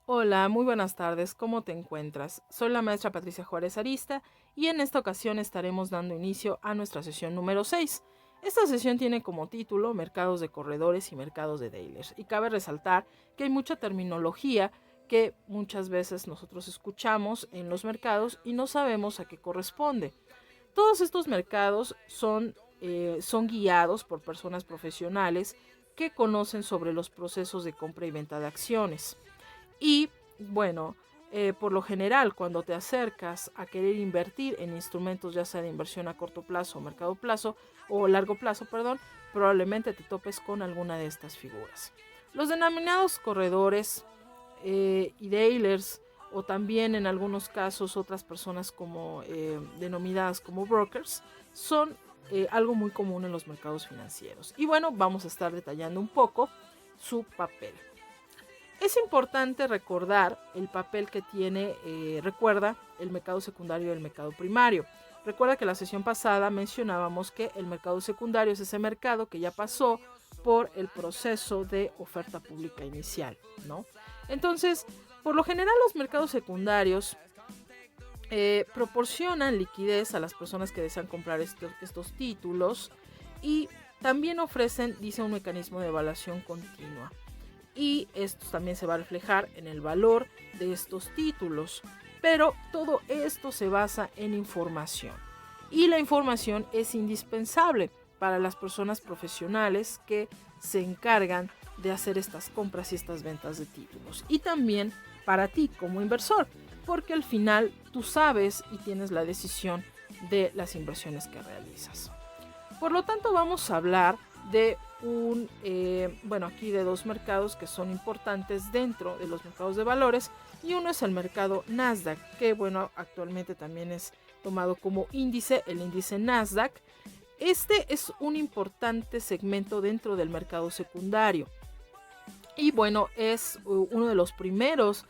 Hola, muy buenas tardes, ¿cómo te encuentras? Soy la maestra Patricia Juárez Arista y en esta ocasión estaremos dando inicio a nuestra sesión número 6. Esta sesión tiene como título Mercados de corredores y mercados de dealers y cabe resaltar que hay mucha terminología que muchas veces nosotros escuchamos en los mercados y no sabemos a qué corresponde. Todos estos mercados son guiados por personas profesionales que conocen sobre los procesos de compra y venta de acciones. Y bueno, por lo general, cuando te acercas a querer invertir en instrumentos, ya sea de inversión a corto plazo, mercado plazo o largo plazo, perdón, probablemente te topes con alguna de estas figuras. Los denominados corredores y dealers, o también en algunos casos otras personas como denominadas como brokers, son algo muy común en los mercados financieros. Y bueno, vamos a estar detallando un poco su papel. Es importante recordar el papel que tiene, recuerda, el mercado secundario y el mercado primario. Recuerda que la sesión pasada mencionábamos que el mercado secundario es ese mercado que ya pasó por el proceso de oferta pública inicial, ¿no? Entonces, por lo general los mercados secundarios proporcionan liquidez a las personas que desean comprar estos títulos y también ofrecen, dice, un mecanismo de evaluación continua y esto también se va a reflejar en el valor de estos títulos. Pero todo esto se basa en información y la información es indispensable para las personas profesionales que se encargan de hacer estas compras y estas ventas de títulos y también para ti como inversor, porque al final tú sabes y tienes la decisión de las inversiones que realizas. Por lo tanto, vamos a hablar de aquí de dos mercados que son importantes dentro de los mercados de valores y uno es el mercado Nasdaq, que bueno, actualmente también es tomado como índice, el índice Nasdaq. Este es un importante segmento dentro del mercado secundario y bueno, es uno de los primeros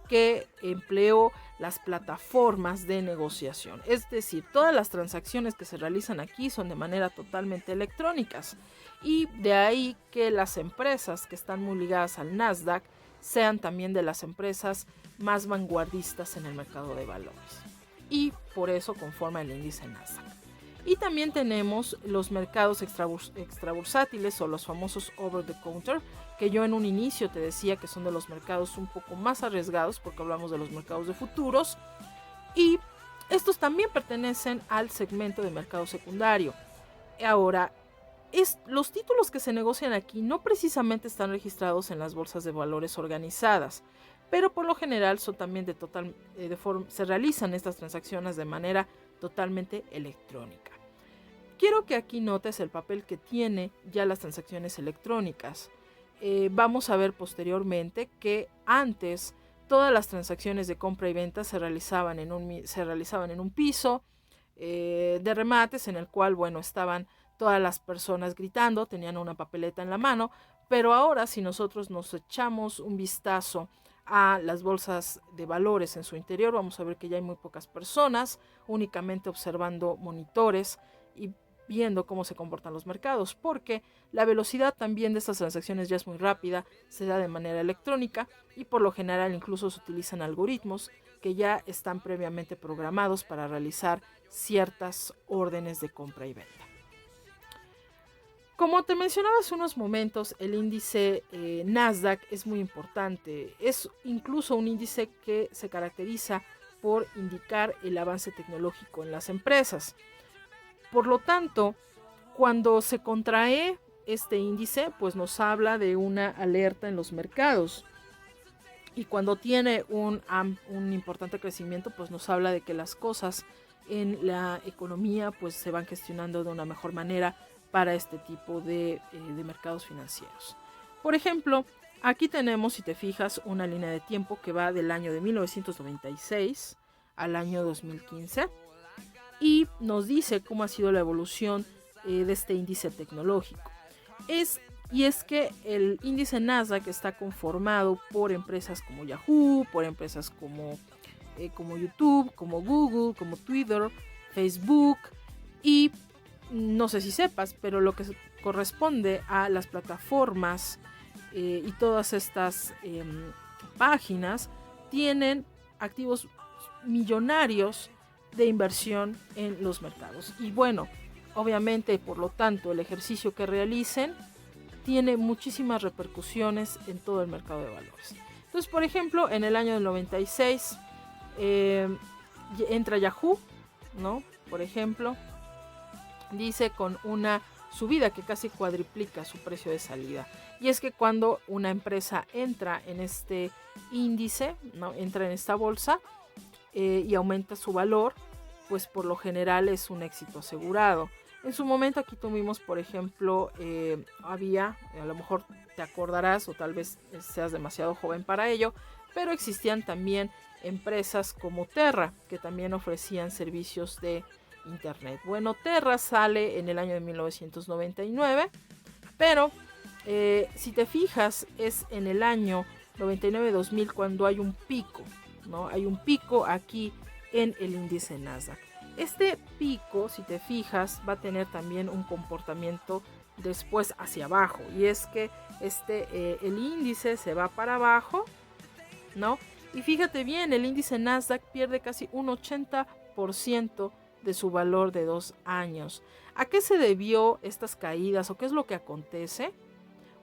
que empleó las plataformas de negociación. Es decir, todas las transacciones que se realizan aquí son de manera totalmente electrónicas. Y de ahí que las empresas que están muy ligadas al Nasdaq sean también de las empresas más vanguardistas en el mercado de valores. Y por eso conforma el índice Nasdaq. Y también tenemos los mercados extrabursátiles o los famosos over the counter, que yo en un inicio te decía que son de los mercados un poco más arriesgados porque hablamos de los mercados de futuros. Y estos también pertenecen al segmento de mercado secundario. Ahora, los títulos que se negocian aquí no precisamente están registrados en las bolsas de valores organizadas, pero por lo general son también se realizan estas transacciones de manera totalmente electrónica. Quiero que aquí notes el papel que tiene ya las transacciones electrónicas. Vamos a ver posteriormente que antes todas las transacciones de compra y venta se realizaban en un piso de remates en el cual, bueno, estaban todas las personas gritando, tenían una papeleta en la mano, pero ahora si nosotros nos echamos un vistazo a las bolsas de valores en su interior, vamos a ver que ya hay muy pocas personas, únicamente observando monitores y viendo cómo se comportan los mercados, porque la velocidad también de estas transacciones ya es muy rápida, se da de manera electrónica y por lo general incluso se utilizan algoritmos que ya están previamente programados para realizar ciertas órdenes de compra y venta. Como te mencionaba hace unos momentos, el índice Nasdaq es muy importante. Es incluso un índice que se caracteriza por indicar el avance tecnológico en las empresas. Por lo tanto, cuando se contrae este índice, pues nos habla de una alerta en los mercados. Y cuando tiene un importante crecimiento, pues nos habla de que las cosas en la economía pues se van gestionando de una mejor manera para este tipo de mercados financieros. Por ejemplo, aquí tenemos, si te fijas, una línea de tiempo que va del año de 1996 al año 2015 y nos dice cómo ha sido la evolución de este índice tecnológico. Es que el índice Nasdaq está conformado por empresas como Yahoo, por empresas como YouTube, como Google, como Twitter, Facebook y no sé si sepas, pero lo que corresponde a las plataformas y todas estas páginas tienen activos millonarios de inversión en los mercados. Y bueno, obviamente, por lo tanto, el ejercicio que realicen tiene muchísimas repercusiones en todo el mercado de valores. Entonces, por ejemplo, en el año del 96 entra Yahoo, ¿no? Por ejemplo, dice con una subida que casi cuadriplica su precio de salida. Y es que cuando una empresa entra en este índice, ¿no? Entra en esta bolsa y aumenta su valor, pues por lo general es un éxito asegurado. En su momento aquí tuvimos, por ejemplo, había, a lo mejor te acordarás o tal vez seas demasiado joven para ello, pero existían también empresas como Terra, que también ofrecían servicios de internet. Bueno, Terra sale en el año de 1999, pero si te fijas es en el año 99-2000 cuando hay un pico, ¿no? Hay un pico aquí en el índice Nasdaq. Este pico, si te fijas, va a tener también un comportamiento después hacia abajo, y es que el índice se va para abajo, ¿no? Y fíjate bien, el índice Nasdaq pierde casi un 80% de su valor de 2 años. ¿A qué se debió estas caídas o qué es lo que acontece?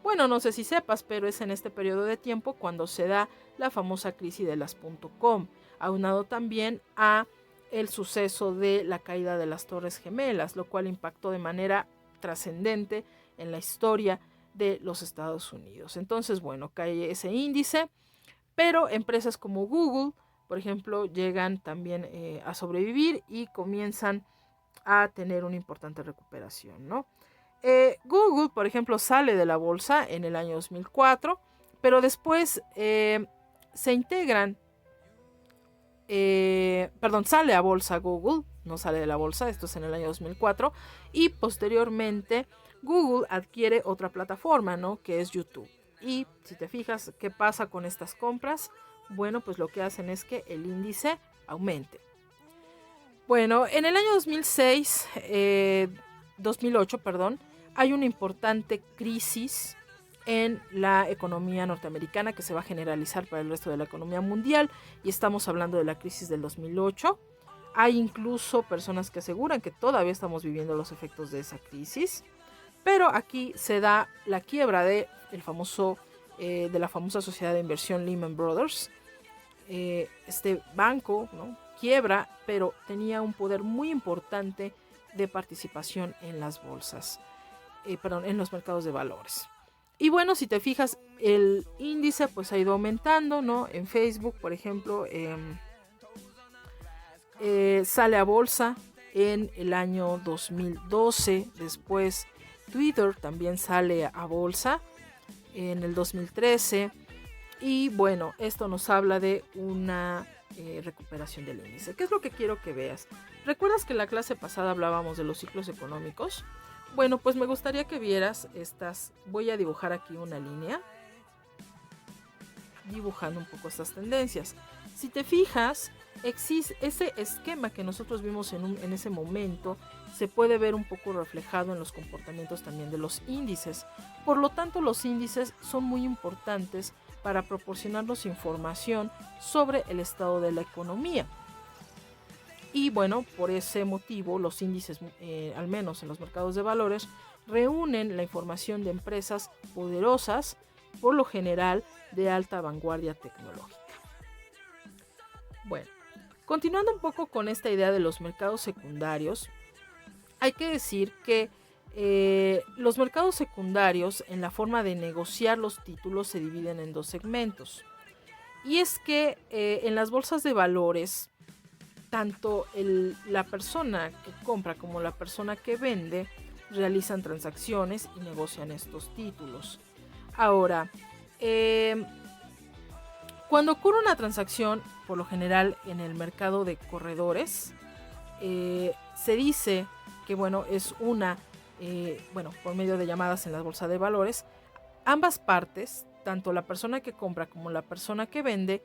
Bueno, no sé si sepas, pero es en este periodo de tiempo cuando se da la famosa crisis de las .com, aunado también a el suceso de la caída de las Torres Gemelas, lo cual impactó de manera trascendente en la historia de los Estados Unidos. Entonces, bueno, cae ese índice, pero empresas como Google, por ejemplo, llegan también a sobrevivir y comienzan a tener una importante recuperación, ¿no? Google, por ejemplo, sale de la bolsa en el año 2004, pero después se integran, sale a bolsa Google, no sale de la bolsa, esto es en el año 2004, y posteriormente Google adquiere otra plataforma, ¿no? Que es YouTube. Y si te fijas, ¿qué pasa con estas compras? Bueno, pues lo que hacen es que el índice aumente. Bueno, en el año 2008, hay una importante crisis en la economía norteamericana que se va a generalizar para el resto de la economía mundial, y estamos hablando de la crisis del 2008. Hay incluso personas que aseguran que todavía estamos viviendo los efectos de esa crisis, pero aquí se da la quiebra de la famosa sociedad de inversión Lehman Brothers. Este banco, ¿no?, quiebra, pero tenía un poder muy importante de participación en las bolsas, en los mercados de valores. Y bueno, si te fijas, el índice pues ha ido aumentando, ¿no? En Facebook, por ejemplo, sale a bolsa en el año 2012. Después Twitter también sale a bolsa en el 2013. Y bueno, esto nos habla de una recuperación del índice. ¿Qué es lo que quiero que veas? ¿Recuerdas que en la clase pasada hablábamos de los ciclos económicos? Bueno, pues me gustaría que vieras estas. Voy a dibujar aquí una línea, dibujando un poco estas tendencias. Si te fijas, existe ese esquema que nosotros vimos en ese momento, se puede ver un poco reflejado en los comportamientos también de los índices. Por lo tanto, los índices son muy importantes para proporcionarnos información sobre el estado de la economía. Y bueno, por ese motivo los índices, al menos en los mercados de valores, reúnen la información de empresas poderosas, por lo general de alta vanguardia tecnológica. Bueno, continuando un poco con esta idea de los mercados secundarios, hay que decir que los mercados secundarios, en la forma de negociar los títulos, se dividen en dos segmentos. Y es que en las bolsas de valores, tanto la persona que compra como la persona que vende realizan transacciones y negocian estos títulos. Ahora, cuando ocurre una transacción, por lo general en el mercado de corredores, se dice que es por medio de llamadas en la bolsa de valores, ambas partes, tanto la persona que compra como la persona que vende,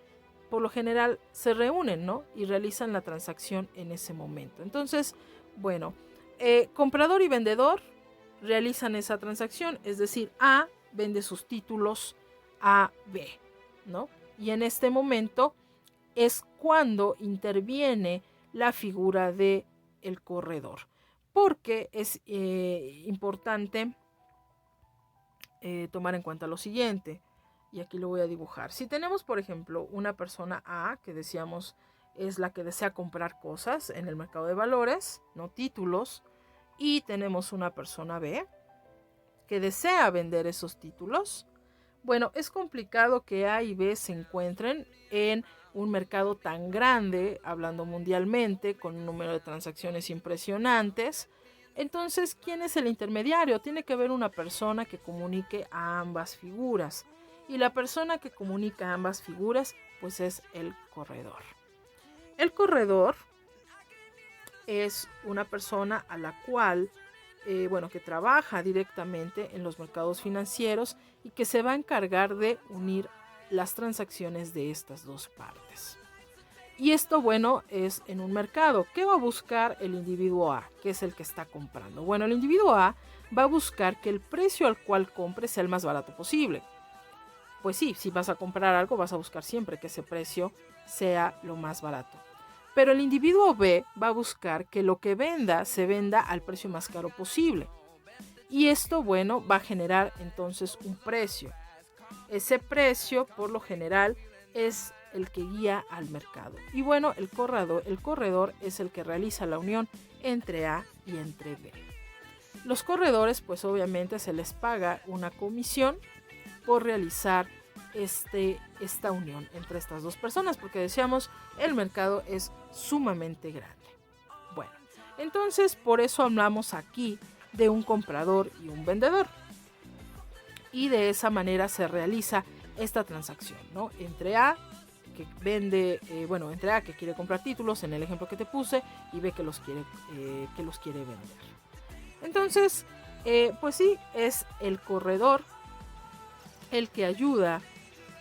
por lo general se reúnen, ¿no?, y realizan la transacción en ese momento. Entonces, comprador y vendedor realizan esa transacción, es decir, A vende sus títulos a B, ¿no? Y en este momento es cuando interviene la figura de el corredor, porque es importante tomar en cuenta lo siguiente, y aquí lo voy a dibujar. Si tenemos, por ejemplo, una persona A, que decíamos es la que desea comprar cosas en el mercado de valores, no títulos, y tenemos una persona B que desea vender esos títulos, bueno, es complicado que A y B se encuentren en un mercado tan grande, hablando mundialmente, con un número de transacciones impresionantes. Entonces, ¿quién es el intermediario? Tiene que haber una persona que comunique a ambas figuras. Y la persona que comunica a ambas figuras, pues es el corredor. El corredor es una persona a la cual, que trabaja directamente en los mercados financieros y que se va a encargar de unir las transacciones de estas dos partes. Y esto, es en un mercado. ¿Qué va a buscar el individuo A, que es el que está comprando? Bueno, el individuo A va a buscar que el precio al cual compre sea el más barato posible. Pues sí, si vas a comprar algo, vas a buscar siempre que ese precio sea lo más barato. Pero el individuo B va a buscar que lo que venda se venda al precio más caro posible. Y esto, va a generar entonces un precio. Ese precio, por lo general, es el que guía al mercado. Y el corredor es el que realiza la unión entre A y entre B. Los corredores, pues obviamente se les paga una comisión por realizar esta unión entre estas dos personas, porque decíamos, el mercado es sumamente grande. Bueno, entonces por eso hablamos aquí de un comprador y un vendedor. Y de esa manera se realiza esta transacción, ¿no? Entre A, que vende, entre A, que quiere comprar títulos, en el ejemplo que te puse, y B, que los quiere vender. Entonces, pues sí, es el corredor el que ayuda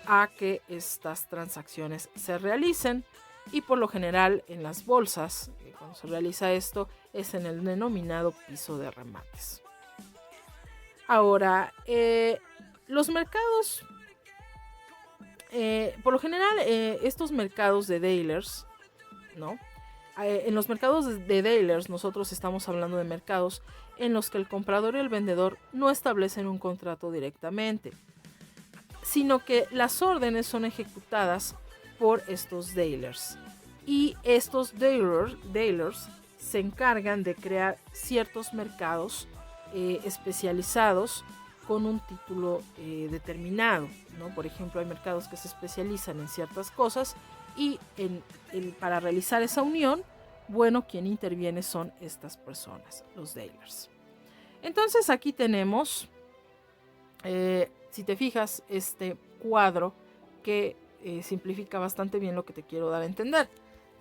a que estas transacciones se realicen, y por lo general en las bolsas, cuando se realiza esto, es en el denominado piso de remates. Ahora, los mercados, por lo general, estos mercados de dealers, ¿no? En los mercados de dealers nosotros estamos hablando de mercados en los que el comprador y el vendedor no establecen un contrato directamente, sino que las órdenes son ejecutadas por estos dealers. Y estos dealers se encargan de crear ciertos mercados especializados con un título determinado, ¿no? Por ejemplo, hay mercados que se especializan en ciertas cosas y para realizar esa unión, quien interviene son estas personas, los dealers. Entonces aquí tenemos, si te fijas, este cuadro que simplifica bastante bien lo que te quiero dar a entender.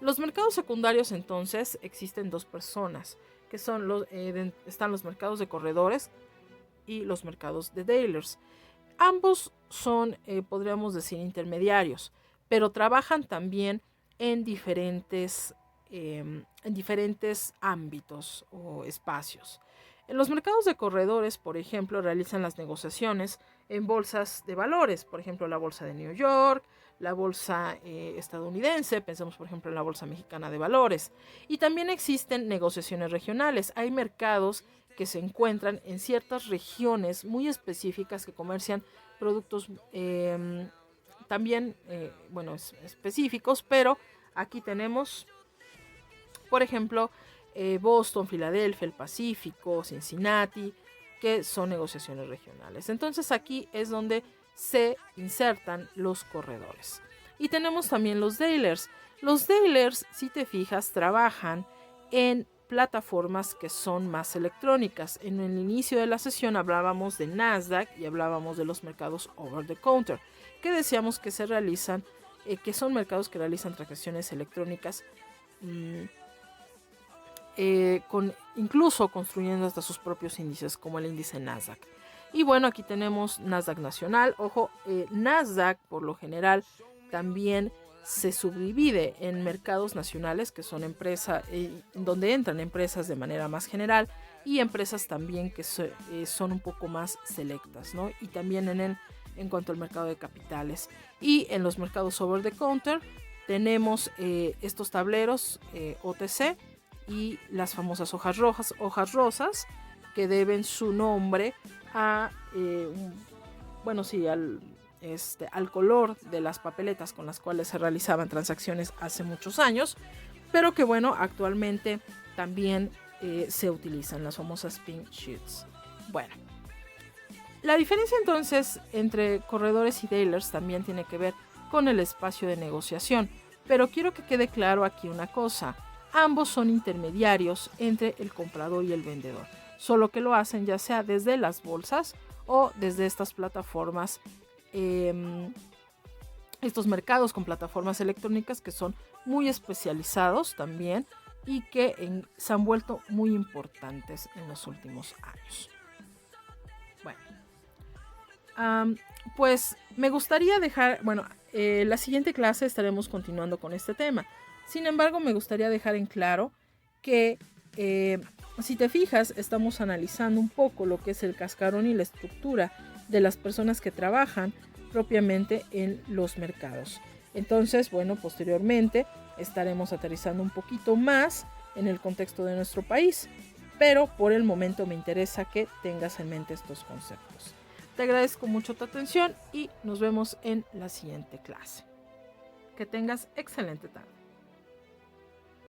Los mercados secundarios, entonces, existen dos personas, que son están los mercados de corredores y los mercados de dealers. Ambos son, podríamos decir, intermediarios, pero trabajan también en diferentes ámbitos o espacios. En los mercados de corredores, por ejemplo, realizan las negociaciones en bolsas de valores, por ejemplo, la bolsa de New York, la bolsa estadounidense, pensemos por ejemplo en la bolsa mexicana de valores. Y también existen negociaciones regionales. Hay mercados que se encuentran en ciertas regiones muy específicas que comercian productos también específicos, pero aquí tenemos, por ejemplo, Boston, Filadelfia, el Pacífico, Cincinnati, que son negociaciones regionales. Entonces aquí es donde se insertan los corredores. Y tenemos también los dealers. Los dealers, si te fijas, trabajan en plataformas que son más electrónicas. En el inicio de la sesión hablábamos de Nasdaq y hablábamos de los mercados over the counter, que decíamos que se realizan, que son mercados que realizan transacciones electrónicas, incluso construyendo hasta sus propios índices, como el índice Nasdaq. Y aquí tenemos Nasdaq Nacional. Ojo, Nasdaq por lo general también se subdivide en mercados nacionales, que son donde entran empresas de manera más general, y empresas también que son un poco más selectas, ¿no? Y también en el en cuanto al mercado de capitales. Y en los mercados over the counter tenemos estos tableros OTC y las famosas hojas rosas, que deben su nombre a al color de las papeletas con las cuales se realizaban transacciones hace muchos años, pero que actualmente también se utilizan las famosas pink sheets. Bueno, la diferencia entonces entre corredores y dealers también tiene que ver con el espacio de negociación, pero quiero que quede claro aquí una cosa: ambos son intermediarios entre el comprador y el vendedor, solo que lo hacen ya sea desde las bolsas o desde estas plataformas, estos mercados con plataformas electrónicas que son muy especializados también y que se han vuelto muy importantes en los últimos años. Bueno, pues me gustaría dejar, la siguiente clase estaremos continuando con este tema. Sin embargo, me gustaría dejar en claro que si te fijas, estamos analizando un poco lo que es el cascarón y la estructura de las personas que trabajan propiamente en los mercados. Entonces, posteriormente estaremos aterrizando un poquito más en el contexto de nuestro país, pero por el momento me interesa que tengas en mente estos conceptos. Te agradezco mucho tu atención y nos vemos en la siguiente clase. Que tengas excelente tarde.